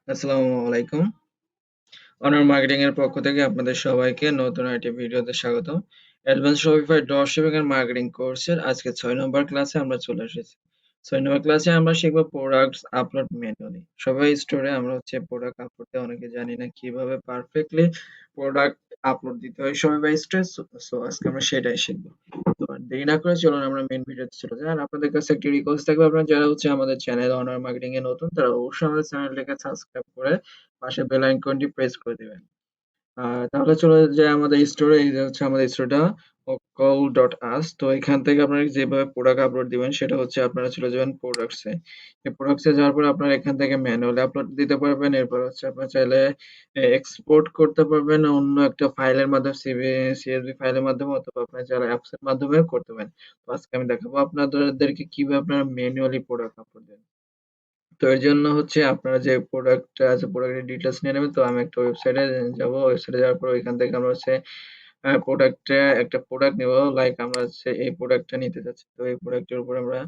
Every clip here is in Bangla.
আসসালামু আলাইকুম। অনর মার্কেটিং এর পক্ষ থেকে আপনাদের সবাইকে নতুন একটি ভিডিওতে স্বাগতম। অ্যাডভান্স শপিফাই ড্রপশিপিং এর মার্কেটিং কোর্সের আজকে ৬ নম্বর ক্লাসে আমরা চলে এসেছি। ৬ নম্বর ক্লাসে আমরা শিখব প্রোডাক্টস আপলোড ম্যানুয়ালি। সবাই স্টোরে আমরা প্রোডাক্ট আপলোড দিয়ে অনেকে জানি না কিভাবে পারফেক্টলি প্রোডাক্ট আপলোড দিতে হয় শপিফাই স্টোরে। সো আজকে আমরা সেটাই শিখব। তো আর দেরি না করে চলুন আমরা মেইন ভিডিওতে চলে যাই। আর আপনাদের কাছে একটি রিকোয়েস্ট থাকবে, আপনারা যারা আমাদের চ্যানেল অনর মার্কেটিং এ নতুন তারা অবশ্যই আমাদের চ্যানেলটিকে সাবস্ক্রাইব করে পাশে বেল আইকনটি প্রেস করে দিবেন। তাহলে চলে যাই আমাদের স্টোরে। এই যে আমাদের স্টোরটা call.us। তো এখান থেকে আপনারা যেভাবে প্রোডাক্ট আপলোড দিবেন সেটা হচ্ছে আপনারা চলে যাবেন প্রোডাক্টস এ। এই প্রোডাক্টস এ যাওয়ার পর আপনারা এখান থেকে ম্যানুয়ালি আপলোড দিতে পারবেন। এরপর হচ্ছে আপনারা চাইলে এক্সপোর্ট করতে পারবেন অন্য একটা ফাইলের মাধ্যমে, সিএসভি ফাইলের মাধ্যমে, অথবা আপনারা চাইলে অ্যাপস এর মাধ্যমেও করতে পারেন। তো আজকে আমি দেখাবো আপনাদেরকে কিভাবে আপনারা ম্যানুয়ালি প্রোডাক্ট আপলোড দেন। তো এর জন্য হচ্ছে আপনারা যে প্রোডাক্টটা আছে প্রোডাক্টের ডিটেইলস নিয়ে নেবেন। তো আমি একটা ওয়েবসাইটে যাবো। ওয়েবসাইটে যাওয়ার পর ওইখান থেকে আমরা প্রোডাক্টে একটা প্রোডাক্ট নেব। লাইক আমরা এই প্রোডাক্টটা নিতে চাচ্ছি। তো এই প্রোডাক্টের উপর আমরা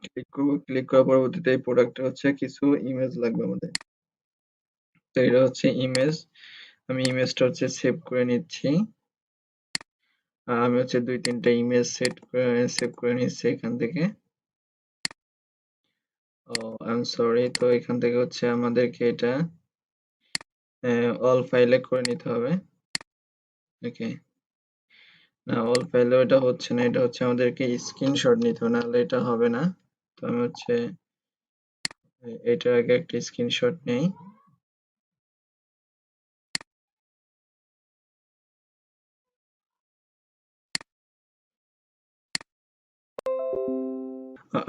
ক্লিক করব। ক্লিক করার পরবর্তীতে এই প্রোডাক্টে কিছু ইমেজ লাগবে আমাদের। তো এটা হচ্ছে ইমেজ। আমি ইমেজটা সেভ করে নিচ্ছি। আমি ২-৩ টা ইমেজ সেভ করে নিচ্ছি এখান থেকে। I am sorry. তো এখান থেকে আমাদেরকে এটা অল ফাইলে করে নিতে হবে। ওকে। না, অল ফাইলেও এটা হচ্ছে না। এটা আমাদেরকে স্ক্রিনশট নিতে হবে, নাহলে এটা হবে না। তো আমি এটার আগে একটা স্ক্রিনশট নেই।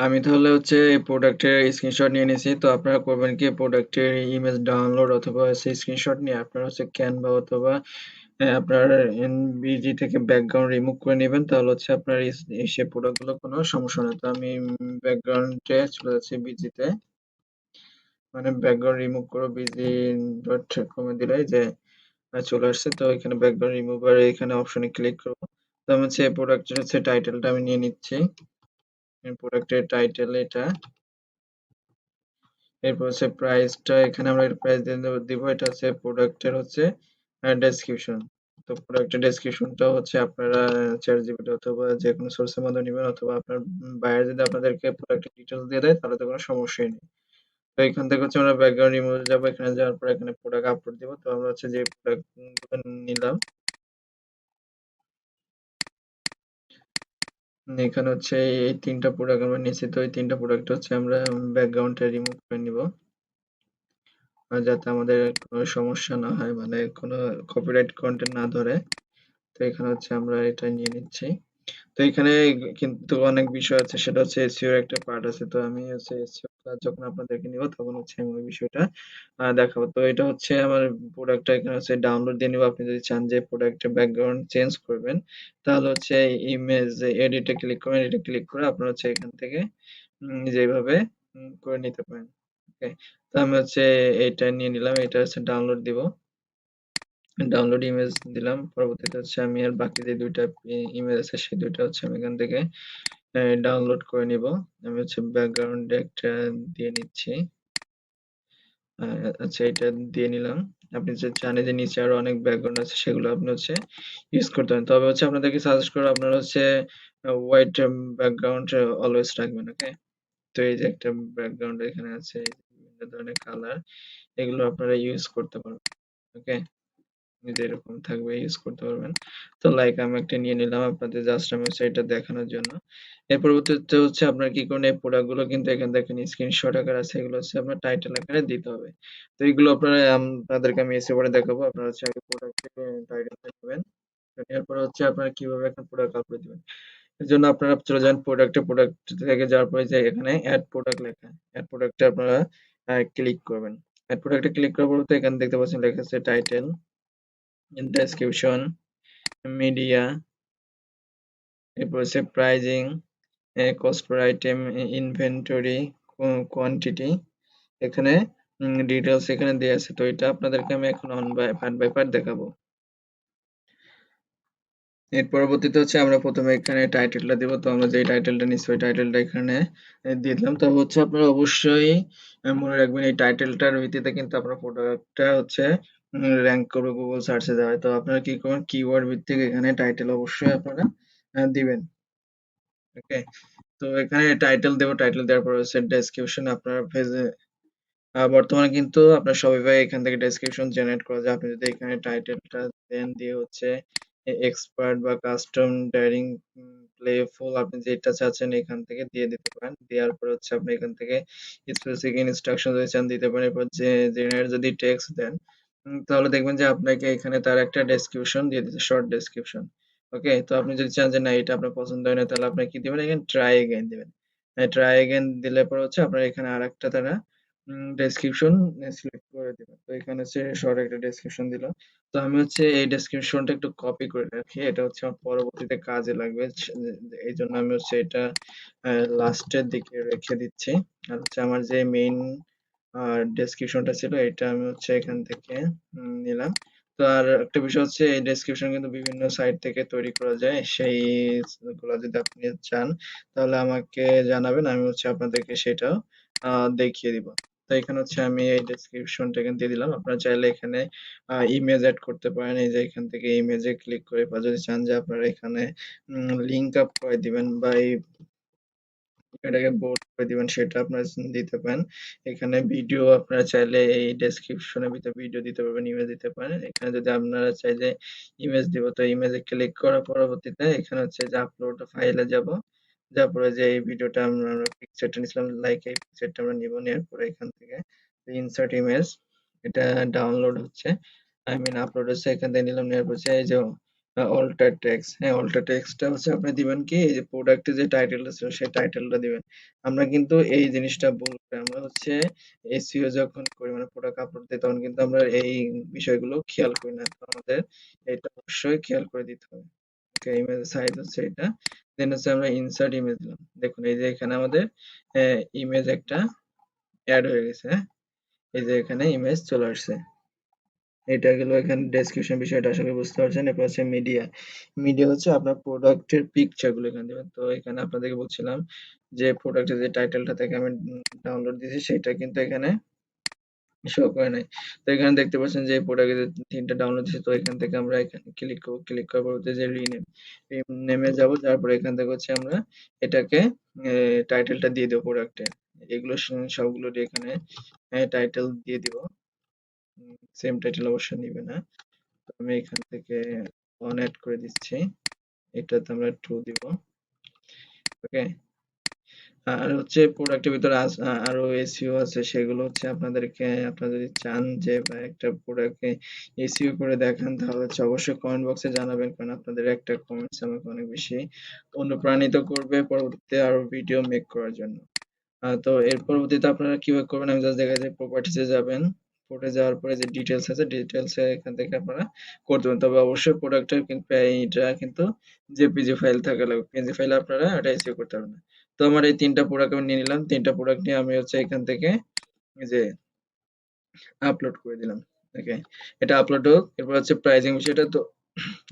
আমি তাহলে এই প্রোডাক্টের স্ক্রিনশট নিয়ে নিয়েছি। তো আপনারা করবেন কি, প্রোডাক্টের ইমেজ ডাউনলোড অথবা স্ক্রিনশট নিয়ে আপনারা ক্যানভা অথবা আপনার এনভিজি থেকে ব্যাকগ্রাউন্ড রিমুভ করে নেবেন। তাহলে আপনার সেই প্রোডাক্টগুলো কোনো সমস্যা নেই। তো আমি ব্যাকগ্রাউন্ডে চলে যাচ্ছি বিজিতে। মানে ব্যাকগ্রাউন্ড রিমুভ করো বিজি ডট কমে দিলে যে চলে আসছে। তো এখানে ব্যাকগ্রাউন্ড রিমুভার এখানে অপশনে ক্লিক করব। তো আমি এই প্রোডাক্টের টাইটেলটা আমি নিয়ে নিচ্ছি। প্রোডাক্টের টাইটেল এটা। এরপর প্রাইসটা এখানে আমরা প্রাইস দিব। এটা প্রোডাক্টের ডেসক্রিপশন। তো প্রোডাক্টের ডেসক্রিপশনটা আপনারা চ্যাটজিপিটি অথবা যে কোনো সোর্সের মাধ্যমে নেবেন, অথবা আপনার বায়ার যদি আপনাদেরকে প্রোডাক্টের ডিটেইলস দিয়ে দেয় তাহলে তো কোনো সমস্যাই নেই। তো এখান থেকে আমরা ব্যাকগ্রাউন্ড রিমুভ যাব। এখানে যাওয়ার পর এখানে প্রোডাক্ট আপলোড দিব। তো আমরা যে প্রোডাক্ট গুলো নিলাম এখানে এই ৩টা প্রোডাক্ট আমরা নিয়েছি। তো এই ৩টা প্রোডাক্ট আমরা ব্যাকগ্রাউন্ডটা রিমুভ করে নিব, যাতে আমাদের কোনো সমস্যা না হয়, মানে কোনো কপিরাইট কন্টেন্ট না ধরে। তো এখানে আমরা এটা নিয়ে নিচ্ছি। তো এখানে কিন্তু অনেক বিষয় আছে, সেটা এসইও এর একটা পার্ট আছে। তো আমি এসইও ক্লাস যখন আপনাদেরকে নিব তখন আমি ওই বিষয়টা দেখাবো। তো এটা আমার প্রোডাক্টটা এখানে ডাউনলোড দিয়ে নিব। আপনি যদি চান যে প্রোডাক্টের ব্যাকগ্রাউন্ড চেঞ্জ করবেন তাহলে ইমেজ এডিটে ক্লিক করবেন। এডিটে ক্লিক করে আপনারা এখান থেকে যেভাবে করে নিতে পারেন। ওকে। তো আমি এইটা নিয়ে নিলাম। এটা ডাউনলোড দিব। ডাউনলোড ইমেজ দিলাম। পরবর্তীতে আমি আর বাকি যে ২টা ইমেজ আছে সেই ২টা আমি এখান থেকে ডাউনলোড করে নিব। আমি ব্যাকগ্রাউন্ডে একটা দিয়ে নিচ্ছি। এটা দিয়ে নিলাম। আপনি জানেন যে নিচে আরো অনেক ব্যাকগ্রাউন্ড আছে, সেগুলো আপনি ইউজ করতে পারেন। তবে আপনাদেরকে সাজেস্ট করব আপনারা হোয়াইট ব্যাকগ্রাউন্ড অলওয়েজ রাখবেন। ওকে। তো এই যে একটা ব্যাকগ্রাউন্ড এখানে আছে, বিভিন্ন ধরনের কালার, এগুলো আপনারা ইউজ করতে পারবেন। ওকে। এরকম থাকবে, ইউজ করতে পারবেন। তো লাইক আমি একটা নিয়ে নিলাম আপনাদের জাস্ট আমি এটা দেখানোর জন্য। এর পরবর্তীতে আপনার কি করবেন, এই প্রোডাক্ট গুলো কিন্তু এখানে দেখেন স্ক্রিনশট আকার আছে, এগুলো আপনার টাইটেল আকারে দিতে হবে। তো এগুলো আপনাদেরকে আমি এসে পরে দেখাবো। আপনারা আগে প্রোডাক্টের টাইটেলটা নেবেন। এরপর আপনারা কিভাবে একটা প্রোডাক্ট আপলোড দিবেন। এর জন্য আপনারা চলে যান প্রোডাক্ট থেকে যাওয়ার পরে যে এখানে এড প্রোডাক্ট লেখা, এড প্রোডাক্টে আপনারা ক্লিক করবেন। এড প্রোডাক্টে ক্লিক করার পর এখানে দেখতে পাচ্ছেন লেখা আছে টাইটেল, ডেসক্রিপশন, মিডিয়া, এরপর pricing, cost per item, inventory, quantity, এখানে ডিটেইলস এখানে দেয়া আছে। তো এটা আপনাদেরকে আমি এখন on by part by part দেখাবো। এর পরবর্তীতে হচ্ছে আমরা ১ম এ এখানে টাইটেলটা দিব। তো আমরা যেই টাইটেলটা নিচ্ছি ওই টাইটেলটা এখানে দিয়ে দিলাম। তবে হচ্ছে আপনারা অবশ্যই মনে রাখবেন এই টাইটেলটার ভিত্তিতে কিন্তু আপনার প্রোডাক্টটা হচ্ছে র‍্যাংক করবে Google সার্চে দেওয়ায়। তো আপনারা কি করবেন কিওয়ার্ড ভিত্তিক এখানে টাইটেল অবশ্যই আপনারা দিবেন। ওকে? তো এখানে টাইটেল দেব। টাইটেল দেওয়ার পর হচ্ছে ডেসক্রিপশন আপনার পেজে বর্তমানে কিন্তু আপনার Shopify এখান থেকে ডেসক্রিপশন জেনারেট করা যায়। আপনি যদি এখানে টাইটেলটা দেন দিয়ে হচ্ছে এক্সপার্ট বা কাস্টম ডেয়ারিং প্লেফুল আপনি যেটা চাচ্ছেন এখান থেকে দিয়ে দিতে পারেন। দেওয়ার পরে হচ্ছে আপনি এখান থেকে স্পেসিফিক ইনস্ট্রাকশন যদি চান দিতে পারেন। এরপর যে জেনারেট যদি টেক্সট দেন তাহলে দেখবেন যে আপনাকে এখানে তার একটা ডেসক্রিপশন দিয়ে দিচ্ছে শর্ট ডেসক্রিপশন। ওকে? তো আপনি যদি চান যে না এটা আপনার পছন্দ হয় না তাহলে আপনি কি দিবেন এখানে ট্রাই এগেইন দিবেন। ট্রাই এগেইন দিলে পরে হচ্ছে আপনার এখানে আরেকটা তারা ডেসক্রিপশন সিলেক্ট করে দিবেন। তো এখানে হচ্ছে শর্ট একটা ডেসক্রিপশন দিল। তো আমি হচ্ছে এই ডেসক্রিপশনটা একটু কপি করে রাখি। এটা হচ্ছে আমার পরবর্তীতে কাজে লাগবে। এইজন্য আমি হচ্ছে এটা লাস্টের দিকে রেখে দিচ্ছি। আর হচ্ছে আমার যে মেইন ডেসক্রিপশনটা ছিল এটা আমি হচ্ছে এখান থেকে নিলাম। তো আর একটা বিষয় হচ্ছে এই ডেসক্রিপশন কিন্তু বিভিন্ন সাইট থেকে তৈরি করা যায়। সেইগুলা যদি আপনি চান তাহলে আমাকে জানাবেন। আমি হচ্ছে আপনাদেরকে সেটাও দেখিয়ে দিব। তো এখানে হচ্ছে আমি এই ডেসক্রিপশনটা এখানে দিয়ে দিলাম। আপনারা চাইলে এখানে ইমেজ এড করতে পারেন। এই যে এখান থেকে ইমেজে ক্লিক করে বা যদি চান যে আপনারা এখানে লিঙ্ক আপ করে দিবেন বা এই এটাকে বোল্ড করে দিবেন সেটা আপনারা দিতে পারেন। এখানে ভিডিও আপনারা চাইলে এই ডেসক্রিপশনের ভিতরে ভিডিও দিতে পারবেন, ইমেজ দিতে পারেন। এখানে যদি আপনারা চাই যে ইমেজ দিব তো ইমেজে ক্লিক করার পরবর্তীতে এখানে হচ্ছে যে আপলোড ফাইলে যাব। যাওয়ার পরে যে এই ভিডিওটা আমরা পিকচারটা নিছিলাম লাইক এই পিকচারটা আমরা নিব। নেওয়ার পরে এখান থেকে ইনসার্ট ইমেজ এটা ডাউনলোড হচ্ছে। আই মিন আপলোড হচ্ছে এখান থেকে নিলাম নেওয়ার পর হচ্ছে এই যে অল্টার টেক্সট হ্যাঁ অল্টার টেক্সটটা হচ্ছে আপনি দিবেন কি এই যে প্রোডাক্টের যে টাইটেলটা ছিল সেই টাইটেলটা দিবেন। আমরা কিন্তু এই জিনিসটা ভুল করি। আমরা হচ্ছে এসইও যখন করি মানে প্রোডাক্ট আপলোড দিই তখন কিন্তু আমরা এই বিষয়গুলো খেয়াল করি না। তো আমাদের এটা অবশ্যই খেয়াল করে দিতে হবে। ওকে ইমেজ সাইজ হচ্ছে এটা। দেন হচ্ছে আমরা ইনসার্ট ইমেজ দিলাম। দেখুন এই যে এখানে আমাদের ইমেজ একটা এড হয়ে গেছে হ্যাঁ? এই যে এখানে ইমেজ চলে আসছে। এটা গেল এখানে ডেসক্রিপশন বিষয়টা আশা করি বুঝতে পারছেন। এরপর হচ্ছে মিডিয়া। মিডিয়া হচ্ছে আপনার প্রোডাক্টের পিকচার গুলো এখানে দিবেন। তো এখানে আপনাদেরকে বলছিলাম যে প্রোডাক্টের যে টাইটেলটা থেকে আমি ডাউনলোড দিয়েছি সেটা কিন্তু এখানে শো করে নাই। তো এখানে দেখতে পাচ্ছেন যে প্রোডাক্টের যে থিমটা ডাউনলোড দিয়েছি তো এখান থেকে আমরা এখানে ক্লিক করব। ক্লিক করার পর হচ্ছে যে রিনেম। নেমে যাব যাওয়ার পরে এখান থেকে হচ্ছে আমরা এটাকে টাইটেলটা দিয়ে দেব প্রোডাক্টের। এগুলো সবগুলোরই এখানে টাইটেল দিয়ে দিব। সেম টাইটেল অবশ্যই নিবে না। তো আমি এখান থেকে 1 এড করে দিচ্ছি। এটাতে আমরা 2 দিব। ওকে? আর হচ্ছে প্রোডাক্টের ভিতরে আরো এসইও আছে সেগুলো হচ্ছে আপনাদেরকে আপনারা যদি চান যে একটা প্রোডাক্টকে এসইও করে দেখান তাহলে হচ্ছে অবশ্যই কমেন্ট বক্সে জানাবেন কারণ আপনাদের একটা কমেন্টস আমাকে অনেক বেশি অনুপ্রাণিত করবে পরবর্তীতে আরো ভিডিও মেক করার জন্য। তো এর পরবর্তীতে আপনারা কিভাবে করবেন আমি জাস্ট দেখাই যে প্রপার্টিজ এ যাবেন। প্রোডাক্টে যাওয়ার পরে যে ডিটেইলস আছে ডিটেইলস এ এখান থেকে আপনারা করতে পারেন। তবে অবশ্যই প্রোডাক্টের কিন্তু এইটা কিন্তু জেপিজি ফাইল থাকা লাগবে। পিএনজি ফাইলে আপনারা এটা এসইও করতে পারবেন না। তো আমার এই ৩ টা প্রোডাক্ট আমি নিয়ে নিলাম। ৩ টা প্রোডাক্ট নিয়ে আমি হচ্ছে এখান থেকে এই যে আপলোড করে দিলাম। ওকে। এটা আপলোড হোক। এরপর হচ্ছে প্রাইজিং বিষয়টা তো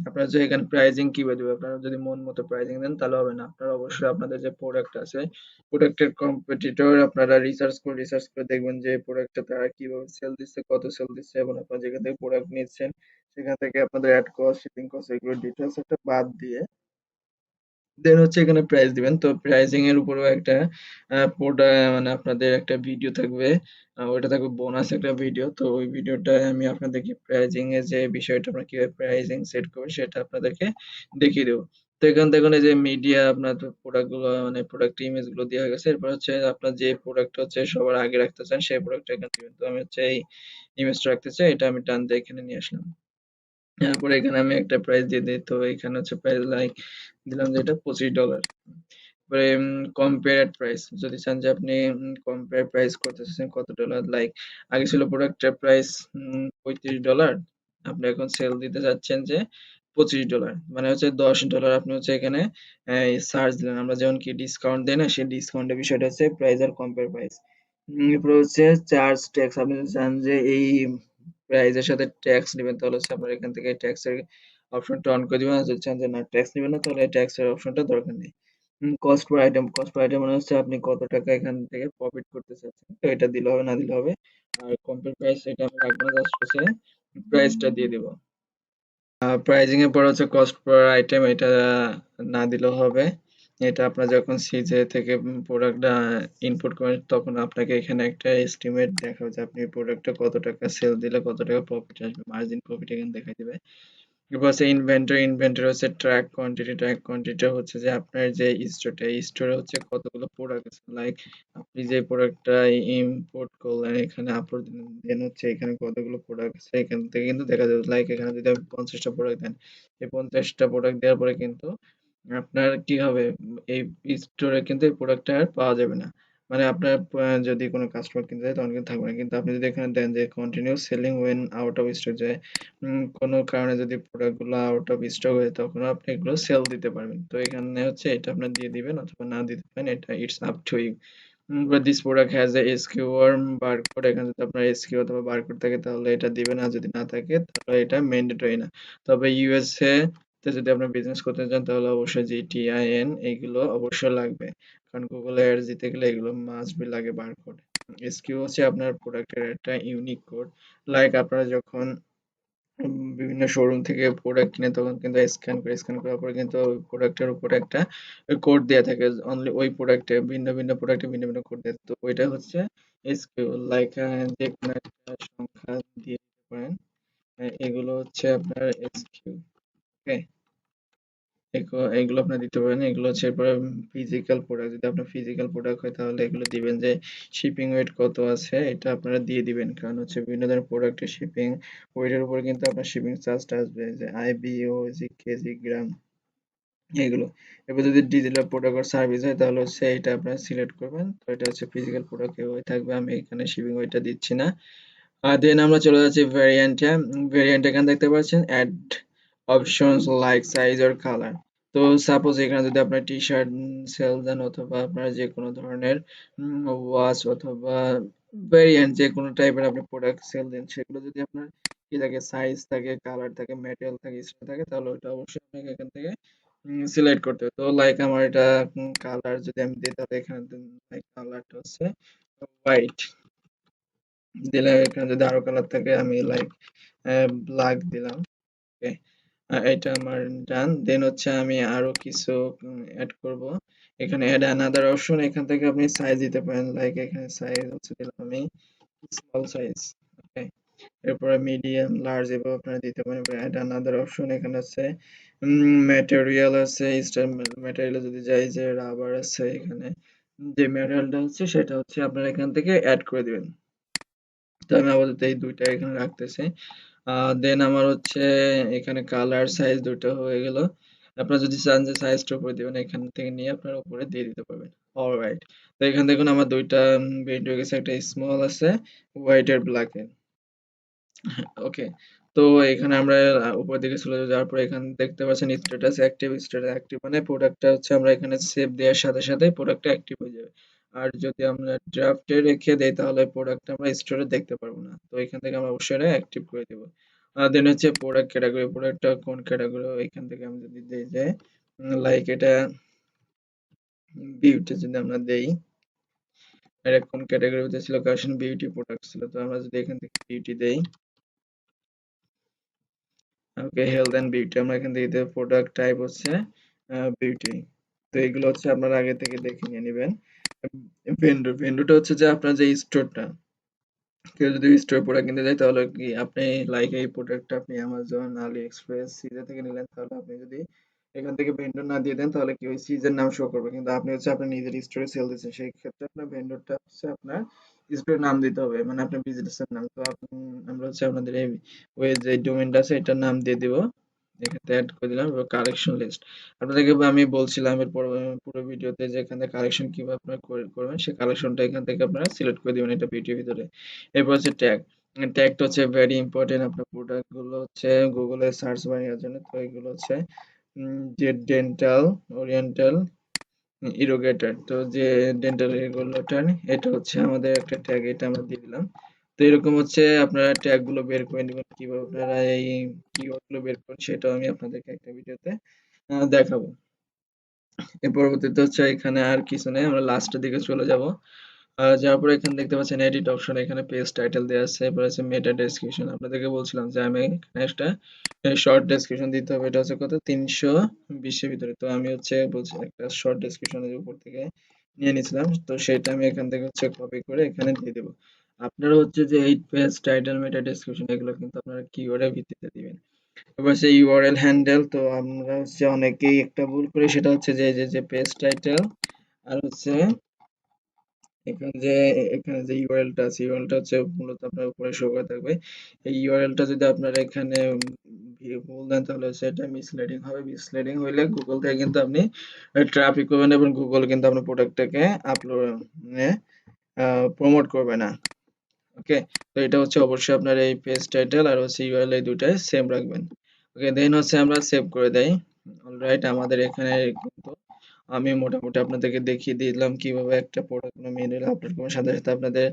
আপনারা যে এখানে প্রাইজিং কিভাবে দিবেন? আপনারা যদি মন মতো প্রাইজিং দেন তাহলে হবে না। আপনারা অবশ্যই আপনাদের যে প্রোডাক্ট আছে, প্রোডাক্টের কম্পিটিটর আপনারা রিসার্চ করে দেখবেন যে প্রোডাক্টটা তারা কিভাবে সেল দিচ্ছে, কত সেল দিচ্ছে এবং আপনারা যেখান থেকে প্রোডাক্ট নিচ্ছেন সেখান থেকে আপনাদের এড কস্ট, শিপিং কস্ট এগুলো ডিটেইলস একটা বাদ দিয়ে দেন হচ্ছে এখানে প্রাইস দিবেন। তো প্রাইসিং এর উপরেও একটা মানে আপনাদের একটা ভিডিও থাকবে। ওইটা থাকবে বোনাস একটা ভিডিও। তো ওই ভিডিওটায় আমি আপনাদেরকে প্রাইসিং এর যে বিষয়টা আপনারা কিভাবে প্রাইসিং সেট করবেন সেটা আপনাদেরকে দেখিয়ে দেব। তো এখানে দেখুন এই যে মিডিয়া আপনার তো প্রোডাক্ট গুলো মানে প্রোডাক্ট ইমেজ গুলো দেওয়া হয়ে গেছে। এরপর হচ্ছে আপনার যে প্রোডাক্ট হচ্ছে সবার আগে রাখতে চান সেই প্রোডাক্টটা এখানে দিবেন। তো আমি হচ্ছে এই ইমেজটা রাখতে চাই। এটা আমি টান দিয়ে এখানে নিয়ে আসলাম। তারপরে এখানে আমি একটা প্রাইস দিয়ে দিই। তো এখানে হচ্ছে প্রাইস লাইক দিলাম যে এটা $25 তারপরে কম্পেয়ার প্রাইস যদি চান যে আপনি কম্পেয়ার প্রাইস করতে চাচ্ছেন কত ডলার লাইক আগে ছিল প্রোডাক্টের প্রাইস $35 আপনি এখন সেল দিতে চাচ্ছেন যে $25 মানে হচ্ছে $10 আপনি হচ্ছে এখানে সার্চ দিলেন আমরা যেমন কি ডিসকাউন্ট দেই না সেই ডিসকাউন্টের বিষয়টা হচ্ছে প্রাইস আর কম্পেয়ার প্রাইস এরপর হচ্ছে চার্জ ট্যাক্স আপনি যদি চান যে এই প্রাইজের সাথে ট্যাক্স দিবেন তাহলে হচ্ছে আপনার এখান থেকে ট্যাক্সের অপশনটা অন করে দিবেন। আর যদি চান যে না ট্যাক্স নিবেন না তাহলে ট্যাক্স এর অপশনটা দরকার নেই। কস্ট পার আইটেম মানে হচ্ছে আপনি কত টাকা এখান থেকে প্রফিট করতে চাচ্ছেন। তো এটা দিলে হবে না দিলে হবে। আর কম্পেয়ার প্রাইস এটা আমি রাখবো না, জাস্ট হচ্ছে প্রাইসটা দিয়ে দিব। প্রাইজিং এর পর হচ্ছে কস্ট পার আইটেম, এটা না দিলেও হবে। এটা আপনার যখন সিজে থেকে প্রোডাক্টটা ইনপুট করেন তখন আপনাকে এখানে একটা এস্টিমেট দেখাবে যে আপনি প্রোডাক্টটা কত টাকা সেল দিলে কত টাকা প্রফিট আসবে, মার্জিন প্রফিট এখানে দেখাই দিবে। এরপর হচ্ছে ইনভেন্টরি হচ্ছে ট্র্যাক কোয়ান্টিটি হচ্ছে যে আপনার যে স্টোরে হচ্ছে কতগুলো প্রোডাক্ট আছে, লাইক আপনি যে প্রোডাক্টটা ইম্পোর্ট করলেন এখানে আপলোড দিলেন, দেন হচ্ছে এখানে কতগুলো প্রোডাক্ট আছে এখান থেকে কিন্তু দেখা যাবে। লাইক এখানে যদি আপনি 50টা প্রোডাক্ট দেন, এই 50টা প্রোডাক্ট দেওয়ার পরে কিন্তু আপনার কি হবে, এই স্টোরে কিন্তু এই প্রোডাক্টটা আর পাওয়া যাবে না। মানে আপনার যদি কোনো কাস্টমার কিনতে যায় তখন কিন্তু থাকবে না। কিন্তু আপনি যদি এখানে দেন যে continue selling when out of stock, যে কোনো কারণে যদি প্রোডাক্ট গুলো আউট অফ স্টক হয় তখন আপনি এগুলো সেল দিতে পারবেন। তো এখানে হচ্ছে এটা আপনার দিয়ে দিবেন অথবা না দিতে পারেন, এটা it's up to you. But this product has a SKU or barcode, এখানে যদি আপনার এসকিউ অথবা বারকোড থাকে তাহলে এটা দিবেন, আর যদি না থাকে তাহলে এটা ম্যান্ডেটরি না। তবে ইউএসএ তে যদি আপনি বিজনেস করতে চান তাহলে অবশ্যই জিটিআইএন এইগুলো অবশ্যই লাগবে, কারণ গুগল অ্যাডস দিতে গেলে এগুলো মাস্ট বি লাগে বারকোড। এসকিউ হচ্ছে আপনার প্রোডাক্টের একটা ইউনিক কোড, লাইক আপনারা যখন বিভিন্ন শোরুম থেকে প্রোডাক্ট কিনে তখন কিন্তু স্ক্যান করার পরে কিন্তু ওই প্রোডাক্টের উপরে একটা কোড দেয়া থাকে, অনলি ওই প্রোডাক্টে ভিন্ন ভিন্ন প্রোডাক্টে ভিন্ন ভিন্ন কোড দেয়, তো ওইটা হচ্ছে এসকিউ। লাইক যে কোনো একটা সংখ্যা দিয়ে দিতে পারেন। এগুলো হচ্ছে আপনার এসকিউ। ওকে, এগুলো আপনার দিতে পারেন। এগুলো হচ্ছে এরপরে ফিজিক্যাল প্রোডাক্ট, যদি আপনার ফিজিক্যাল প্রোডাক্ট হয় তাহলে এগুলো দিবেন যে শিপিং ওয়েট কত আছে এটা আপনারা দিয়ে দিবেন, কারণ হচ্ছে বিভিন্ন ধরনের প্রোডাক্টের শিপিং ওয়েটের উপরে কিন্তু আপনার শিপিং চার্জটা আসবে, যে আইবিওজি, কেজি, গ্রাম, এগুলো। এবার যদি ডিজিটাল প্রোডাক্ট আর সার্ভিস হয় তাহলে হচ্ছে এটা আপনারা সিলেক্ট করবেন। তো এটা হচ্ছে ফিজিক্যাল প্রোডাক্ট হয়ে থাকবে, আমি এখানে শিপিং ওয়েটটা দিচ্ছি না। আর দেন আমরা চলে যাচ্ছি ভ্যারিয়েন্টে। ভ্যারিয়েন্ট এখানে দেখতে পাচ্ছেন add options like size or colour. তো সাপোজ এখানে যদি আপনার টি শার্ট সেল দেন অথবা আপনার যে কোনো ধরনের ওয়াচ অথবা ভ্যারিয়েন্ট যে কোনো টাইপের আপনি প্রোডাক্ট সেল দেন, সেগুলো যদি আপনার কি থাকে, সাইজ থাকে, কালার থাকে, ম্যাটেরিয়াল থাকে, স্টোন থাকে, তাহলে ওটা অবশ্যই আপনাকে এখান থেকে সিলেক্ট করতে হবে। তো লাইক আমার এটা কালার যদি আমি দিই তাহলে এখানে লাইক কালারটা হচ্ছে হোয়াইট দিলে, এখানে যদি আরো কালার থাকে আমি লাইক ব্ল্যাক দিলাম। ওকে, এটা আমার ডান। দেন হচ্ছে আমি আরো কিছু অ্যাড করব। এখানে অ্যাড অ্যানাদার অপশন, এখান থেকে আপনি সাইজ দিতে পারেন, লাইক এখানে সাইজ হচ্ছে দিলাম আমি স্মল সাইজ। ওকে, এরপরে মিডিয়াম, লার্জ এভাবে আপনারা দিতে পারেন। অ্যাড অ্যানাদার অপশন, এখানে আছে ম্যাটেরিয়াল আছে, স্টার ম্যাটেরিয়াল যদি যাই যে রাবার আছে, এখানে যে ম্যাটেরিয়ালটা হচ্ছে সেটা হচ্ছে আপনারা এখান থেকে অ্যাড করে দিবেন। তো আমি আপাতত এই দুইটা এখানে রাখতেছি। দেন আমার হচ্ছে এখানে কালার সাইজ দুটো হয়ে গেল। আপনারা যদি চান যে সাইজটা উপরে দিবেন এখান থেকে নিয়ে আপনারা উপরে দিয়ে দিতে পারবেন। অলরাইট, তো এখান দেখুন আমার দুইটা বেড হয়ে গেছে, একটা স্মল আছে হোয়াইট আর ব্ল্যাক এর। ওকে, তো এখানে আমরা উপর দিকে চলে যাওয়ার পর এখানে দেখতে পাচ্ছেন স্ট্যাটাস অ্যাক্টিভ মানে প্রোডাক্টটা হচ্ছে আমরা এখানে সেভ দেওয়ার সাথে সাথে প্রোডাক্টটা অ্যাক্টিভ হয়ে যাবে। আর যদি আমরা ড্রাফটে রেখে দেই তাহলে প্রোডাক্টটা আমরা স্টোরে দেখতে পারবো না, তো এখান থেকে আমরা অবশ্যই এটা অ্যাক্টিভ করে দেবো। দেন হচ্ছে প্রোডাক্ট ক্যাটাগরি, প্রোডাক্টটা কোন ক্যাটাগরি এখান থেকে আমি যদি দিই যে লাইক এটা বিউটি, যদি আমরা দেই এটা কোন ক্যাটাগরিতে ছিল, কারণ বিউটি প্রোডাক্ট ছিল, তো আমরা যদি এখান থেকে বিউটি দেই। ওকে, হেলথ এন্ড বিউটি আমরা এখান থেকে দেব, প্রোডাক্ট টাইপ হচ্ছে বিউটি। তো এগুলো হচ্ছে আপনারা আগে থেকে দেখে নিয়ে নেবেন। ভেন্ডরটা হচ্ছে যে আপনার যে স্টোরটা, কেউ যদি স্টোরে প্রোডাক্ট কিনতে যায় তাহলে কি আপনি লাইক এই প্রোডাক্টটা আপনি অ্যামাজন, আলি এক্সপ্রেস, সিজা থেকে নিলেন, তাহলে আপনি যদি এখান থেকে ভেন্ডর না দিয়ে দেন তাহলে কি ওই সিজের নাম শো করবে, কিন্তু আপনি হচ্ছে আপনার নিজের স্টোরে সেল দিচ্ছেন, সেই ক্ষেত্রে আপনার ভেন্ডরটা হচ্ছে আপনার স্টোরের নাম দিতে হবে, মানে আপনার বিজনেসের নাম। তো আমরা হচ্ছে আপনাদের এই ওই যে ডোমেইনটা আছে এটার নাম দিয়ে দিব, এখানে অ্যাড করে দিলাম। এবার কালেকশন লিস্ট আপনাদেরকে আমি বলছিলাম এর পুরো ভিডিওতে যে এখানে কালেকশন কিভাবে আপনারা করবেন, সেই কালেকশনটা এখান থেকে আপনারা সিলেক্ট করে দিবেন এটা ভিডিওর ভিতরে। এরপর হচ্ছে ট্যাগ, ট্যাগটা হচ্ছে ভেরি ইম্পর্টেন্ট আপনার প্রোডাক্ট গুলো হচ্ছে গুগলে সার্চ বাড়ানোর জন্য। তো এগুলো হচ্ছে যে ডেন্টাল ওরিয়েন্টাল ইরোগেটর, তো যে ডেন্টাল ইরোগেটর এটা হচ্ছে আমাদের একটা ট্যাগ, এটা আমরা দিয়ে দিলাম। তো এরকম হচ্ছে আপনারা ট্যাগ গুলো বের করে নিবেন, কিভাবে আপনারা এই কিওয়ার্ড গুলো বের করেন সেটাও আমি আপনাদেরকে একটা ভিডিওতে দেখাবো। এর পরবর্তীতে হচ্ছে এখানে আর কিছু নেই, আমরা লাস্টের দিকে চলে যাব। যাওয়ার পরে এখানে দেখতে পাচ্ছেন এডিট অপশন, এখানে পেজ টাইটেল দেওয়া আছে, এরপর আছে মেটা ডেসক্রিপশন। আপনাদেরকে বলছিলাম যে আমি এখানে একটা শর্ট ডেসক্রিপশন দিতে হবে, এটা হচ্ছে কত 320 এর ভিতরে। তো আমি হচ্ছে বলছি একটা শর্ট ডেসক্রিপশনের উপর থেকে নিয়ে নিয়েছিলাম, তো সেটা আমি এখান থেকে হচ্ছে কপি করে এখানে দিয়ে দেবো। আপনারা হচ্ছে যে এই পেজ টাইটেল মেটা ডেসক্রিপশন এগুলো কিন্তু আপনারা কিওয়ার্ডের ভিত্তিতে দিবেন। এবার হচ্ছে ইউআরএল হ্যান্ডেল, তো আমরা হচ্ছে অনেকেই একটা ভুল করি, সেটা হচ্ছে যে যে পেজ টাইটেল আর হচ্ছে এখানে যে ইউআরএলটা আছে, ইউআরএলটা হচ্ছে মূলত আপনার উপরে শো করে থাকবে। এই ইউআরএলটা যদি আপনারা এখানে ভুল দেন তাহলে হচ্ছে এটা মিসলিডিং হবে। মিসলিডিং হইলে গুগল থেকে কিন্তু আপনি ট্রাফিক পাবেন এবং গুগল কিন্তু আপনার প্রোডাক্টটাকে আপলোড মানে প্রমোট করবে না। ওকে, তো এটা হচ্ছে অবশ্যই আপনার এই পেজ টাইটেল আর হচ্ছে ইউআরএল এই দুটাই সেম রাখবেন। ওকে, দেন হচ্ছে আমরা সেভ করে দেই। অলরাইট, আমাদের এখানে কিন্তু আমি মোটামুটি আপনাদেরকে দেখিয়ে দিলাম কিভাবে একটা প্রোডাক্ট ম্যানুয়ালি আপলোড করবেন, সাথে সাথে আপনাদের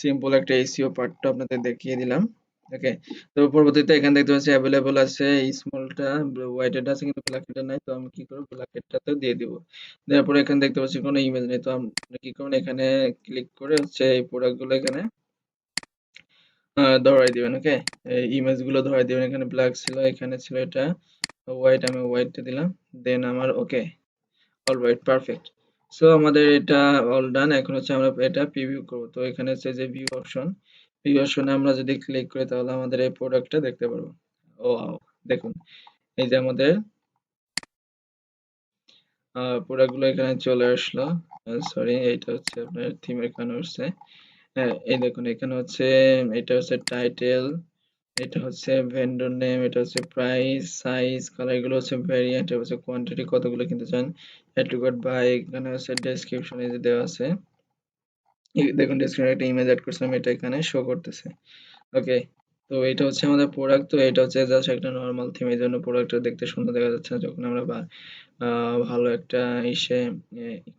সিম্পল একটা এসইও পার্টটা আপনাদের দেখিয়ে দিলাম। ওকে, তো পরবর্তীতে এখানে দেখতে পাচ্ছি অ্যাভেলেবল আছে স্মলটা, হোয়াইটেড আছে কিন্তু ব্ল্যাকেটটা নাই, তো আমি কি করব ব্ল্যাকেটটাতে দিয়ে দিব। দেওয়ার পরে এখানে দেখতে পাচ্ছি কোনো ইমেজ নেই, তো আপনি কি করবেন এখানে ক্লিক করে হচ্ছে এই প্রোডাক্টগুলো এখানে ধরাই দিবেন। ওকে, এই ইমেজ গুলো ধরাই দিবেন। এখানে ব্ল্যাক ছিল, এখানে ছিল এটা হোয়াইট, আমি হোয়াইটটা দিলাম। দেন আমার ওকে, অলরাইট, পারফেক্ট। সো আমাদের এটা অল ডান। এখন হচ্ছে আমরা এটা প্রিভিউ করব। তো এখানে হচ্ছে যে ভিউ অপশন, ভিউ অপশনে আমরা যদি ক্লিক করি তাহলে আমাদের এই প্রোডাক্টটা দেখতে পারবো। ও ওয়াও, দেখুন এই যে আমাদের প্রোডাক্ট গুলো এখানে চলে আসলো। সরি, এইটা হচ্ছে আপনার থিমের এখানে হচ্ছে। হ্যাঁ, এই দেখুন এখানে হচ্ছে এটা হচ্ছে টাইটেল, এটা হচ্ছে ভেন্ডর নেম, এটা হচ্ছে প্রাইস, সাইজ, কালার, এগুলো হচ্ছে ভেরিয়েন্ট, এটা হচ্ছে কোয়ান্টিটি, কতগুলো কিনতে চান, অ্যাড টু কার্ট বাই, এখানে হচ্ছে ডেসক্রিপশন এই যে দেওয়া আছে। এই দেখুন ডেসক্রিপশনে একটা ইমেজ অ্যাড করছিলাম, এটা এখানে শো করতেছে। ওকে, তো এটা হচ্ছে আমাদের প্রোডাক্ট। তো এটা হচ্ছে জাস্ট একটা নরমাল থিম, এই জন্য প্রোডাক্টটা দেখতে সুন্দর দেখা যাচ্ছে না। যখন আমরা ভালো একটা ইসে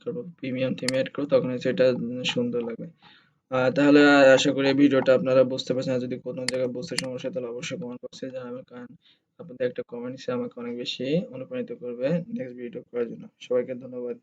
করবো, প্রিমিয়াম থিমে অ্যাড করবো, তখন হচ্ছে এটা সুন্দর লাগবে। তাহলে আশা করি এই ভিডিওটা আপনারা বুঝতে পারছেন। আর যদি কোনো জায়গায় বুঝতে সমস্যা হয় তাহলে অবশ্যই কমেন্ট বক্সে জানাবেন, কারণ আপনাদের একটা কমেন্টস আমাকে অনেক বেশি অনুপ্রাণিত করবে নেক্সট ভিডিও করার জন্য। সবাইকে ধন্যবাদ।